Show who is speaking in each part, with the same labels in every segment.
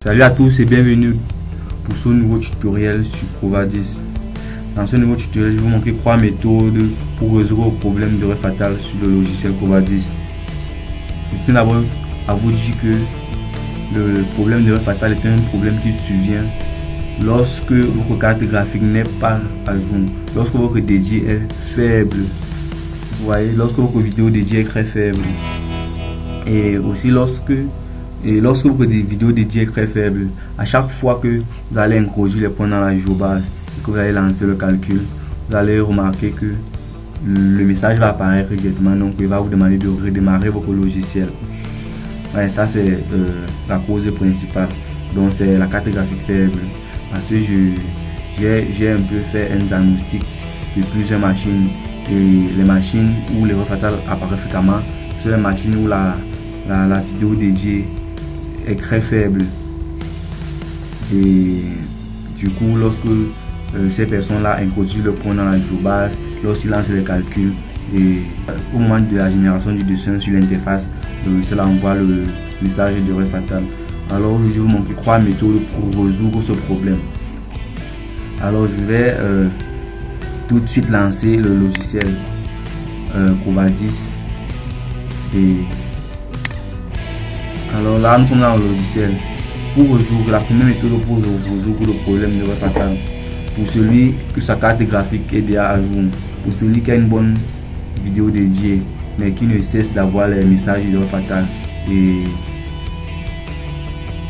Speaker 1: Salut à tous et bienvenue pour ce nouveau tutoriel sur Covadis. Dans ce nouveau tutoriel, je vais vous montrer 3 méthodes pour résoudre le problème d'erreur fatale sur le logiciel Covadis. Je tiens d'abord à vous dire que le problème d'erreur fatale est un problème qui survient lorsque votre carte graphique n'est pas à jour, lorsque votre dédié est faible. Vous voyez, lorsque votre vidéo dédiée est très faible. Et aussi lorsque votre vidéo dédiée est très faible, à chaque fois que vous allez introduire les points dans la géobase et que vous allez lancer le calcul, vous allez remarquer que le message va apparaître directement, donc il va vous demander de redémarrer votre logiciel. Ouais, ça c'est la cause principale. Donc c'est la carte graphique faible. Parce que j'ai un peu fait un diagnostic de plusieurs machines, et les machines où l'erreur fatale apparaît fréquemment, c'est les machines où la vidéo dédiée est très faible. Et du coup, lorsque ces personnes-là introduisent le point dans la géobase, lorsqu'ils lancent les calculs, et au moment de la génération du dessin sur l'interface, cela envoie le message d'erreur fatale. Alors je vais vous montrer 3 méthodes pour résoudre ce problème. Alors je vais tout de suite lancer le logiciel Covadis. Et alors là nous sommes dans le logiciel. Pour résoudre, la première méthode pour résoudre le problème d'erreur fatale, pour celui que sa carte graphique est déjà à jour, pour celui qui a une bonne vidéo dédiée mais qui ne cesse d'avoir les messages d'erreur fatale et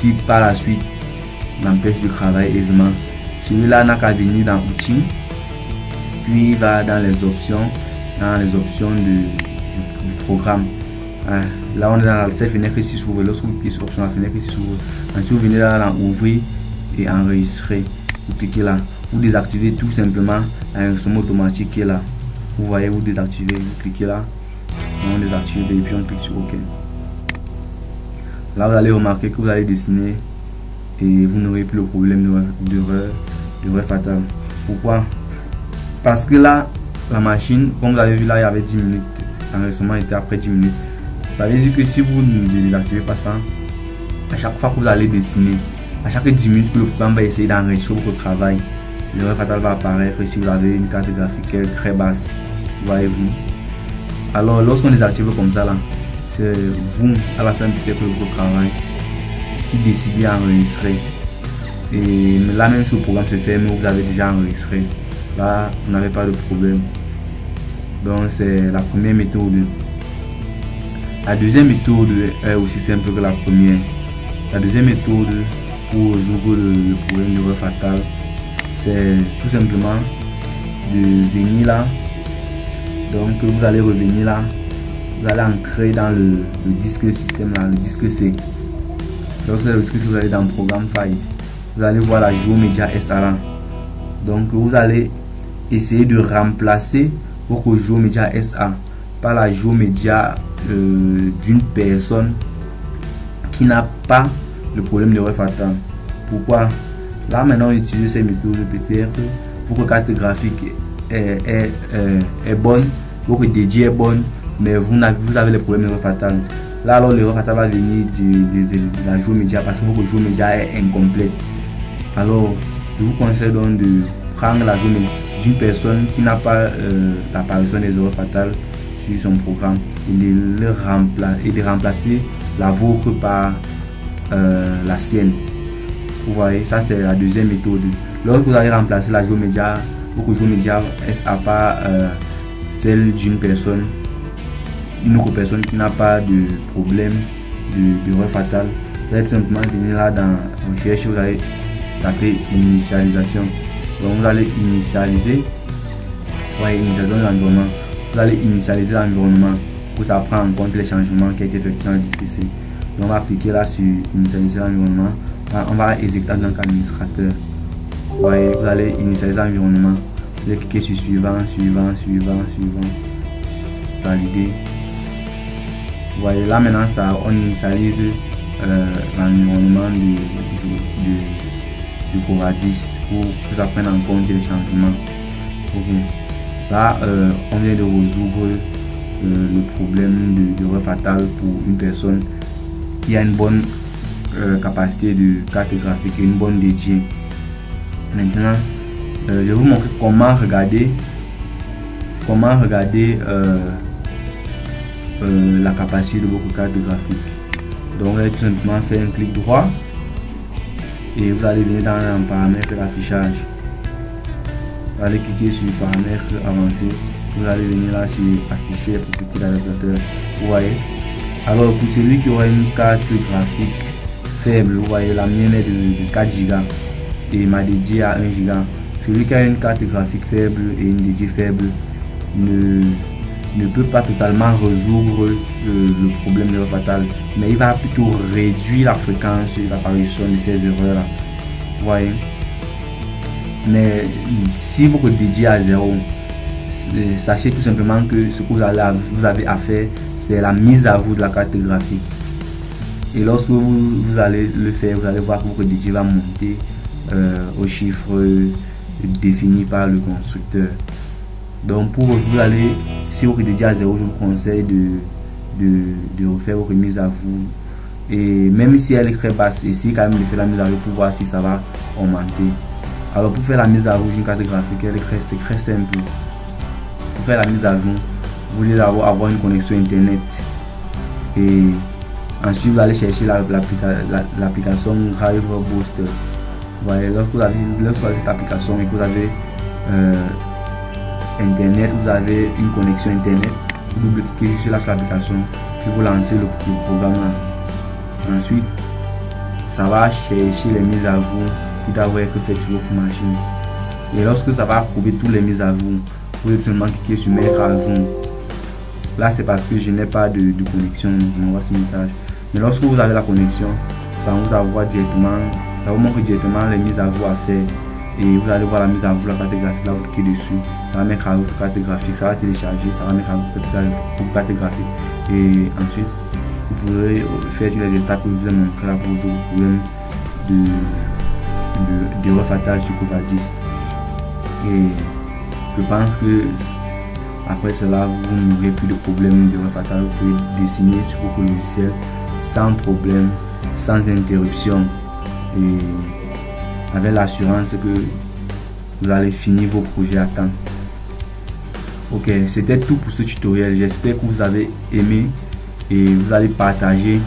Speaker 1: qui par la suite l'empêche de travailler aisément, celui-là n'a qu'à venir dans Outils, puis il va dans les options du programme. Là on est dans cette fenêtre qui s'ouvre. Lorsque vous cliquez sur l'option, la fenêtre qui s'ouvre, ensuite vous venez là dans ouvrir et enregistrer. Vous cliquez là, vous désactivez tout simplement l'enregistrement automatique qui est là. Vous voyez, vous désactivez, vous cliquez là, on désactive et puis on clique sur OK. Là vous allez remarquer que vous allez dessiner et vous n'aurez plus le problème d'erreur fatale. Pourquoi? Parce que là la machine, comme vous avez vu là, il y avait 10 minutes, l'enregistrement était après 10 minutes. Ça veut dire que si vous ne désactivez pas ça, à chaque fois que vous allez dessiner, à chaque 10 minutes que le programme va essayer d'enregistrer votre travail, l'erreur fatale va apparaître si vous avez une carte graphique très basse. Voyez-vous. Alors lorsqu'on désactive comme ça là, c'est vous à la fin peut-être de votre travail qui décidez d'enregistrer. Et là même si le programme se fait, mais vous avez déjà enregistré, là vous n'avez pas de problème. Donc c'est la première méthode. La deuxième méthode est aussi simple que la première. La deuxième méthode pour résoudre le problème d'erreur fatale, c'est tout simplement de venir là. Donc vous allez revenir là, vous allez ancrer dans le disque système là, le disque C. Lorsque le disque C, vous allez dans programme file, vous allez voir la GeoMedia SA là. Donc vous allez essayer de remplacer votre GeoMedia SA par la GeoMedia d'une personne qui n'a pas le problème d'erreur fatale. Pourquoi? Là maintenant on utilise ces méthodes, peut-être votre carte graphique est bonne, votre dédié est bonne, mais vous avez le problème d'erreur fatale. Là alors l'erreur fatale va venir de la GeoMedia parce que votre GeoMedia est incomplète. Alors je vous conseille donc de prendre la GeoMedia d'une personne qui n'a pas l'apparition des erreurs fatales sur son programme et de remplacer la vôtre par la sienne. Vous voyez, ça c'est la deuxième méthode. Lorsque vous allez remplacer la GeoMedia, votre GeoMedia SA par celle d'une personne, une autre personne qui n'a pas de problème d'erreur fatale, vous allez tout simplement venir là dans recherche, vous allez taper initialisation. Donc vous allez initialiser, initialisation de l'environnement. Vous allez initialiser l'environnement pour ça prend en compte les changements qui ont été effectués dans le disque C. Donc on va cliquer là sur initialiser l'environnement. On va exécuter en tant qu'administrateur. Vous allez initialiser l'environnement. Vous allez cliquer sur suivant, valider. Vous voyez, là maintenant, on initialise l'environnement du Cora 10 pour que ça prenne en compte les changements. Okay. Là, on vient de résoudre le problème d'erreur fatale pour une personne qui a une bonne capacité de carte graphique et une bonne dédiée. Maintenant, je vais vous montrer comment regarder la capacité de votre carte graphique. Donc, vous allez tout simplement faire un clic droit et vous allez venir dans un paramètre d'affichage. Vous allez cliquer sur paramètres avancés. Vous allez venir là sur afficher propriété d'adaptateur. Vous voyez. Alors pour celui qui aura une carte graphique faible, vous voyez, la mienne est de 4 Go et ma dédiée à 1 Go. Celui qui a une carte graphique faible et une dédiée faible ne peut pas totalement résoudre le problème d'erreur fatale, mais il va plutôt réduire la fréquence et l'apparition de ces erreurs là. Vous voyez. Mais si vous dédiez à 0, sachez tout simplement que ce que vous avez à faire, c'est la mise à jour de la carte graphique. Et lorsque vous allez le faire, vous allez voir que votre dédié va monter au chiffre défini par le constructeur. Donc pour vous allez, si vous dédiez à 0, je vous conseille de refaire votre mise à jour. Et même si elle est très basse, essayez quand même de faire la mise à jour pour voir si ça va augmenter. Alors pour faire la mise à jour d'une carte graphique, elle est très simple. Pour faire la mise à jour, vous voulez avoir une connexion internet et ensuite vous allez chercher l'application Drive Booster. Vous voyez, lorsque vous avez cette application et que vous avez internet, vous avez une connexion internet, vous double-cliquez sur l'application puis vous lancez le programme là. Ensuite, ça va chercher les mises à jour qui doivent être faites sur votre machine. Et lorsque ça va approuver toutes les mises à jour, vous pouvez seulement cliquer sur mettre à jour. Là, c'est parce que je n'ai pas de connexion, donc on voit ce message. Mais lorsque vous avez la connexion, ça vous envoie directement, ça vous montre directement les mises à jour à faire. Et vous allez voir la mise à jour de la carte graphique, là vous cliquez dessus, ça va mettre à jour votre carte graphique, ça va télécharger, ça va mettre à jour votre carte graphique. Et ensuite, vous pourrez faire toutes les étapes que je vous ai montré là pour vos problèmes d'erreur fatale sur Cora 10. Et je pense que après cela, vous n'aurez plus de problème d'erreur fatale. Vous pouvez dessiner sur votre logiciel sans problème, sans interruption et avec l'assurance que vous allez finir vos projets à temps. Ok, c'était tout pour ce tutoriel. J'espère que vous avez aimé et vous allez partager.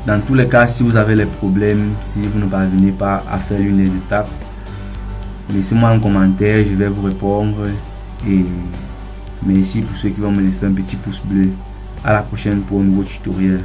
Speaker 1: Dans tous les cas, si vous avez les problèmes, si vous ne parvenez pas à faire l'une des étapes, laissez-moi un commentaire, je vais vous répondre. Et merci pour ceux qui vont me laisser un petit pouce bleu. À la prochaine pour un nouveau tutoriel.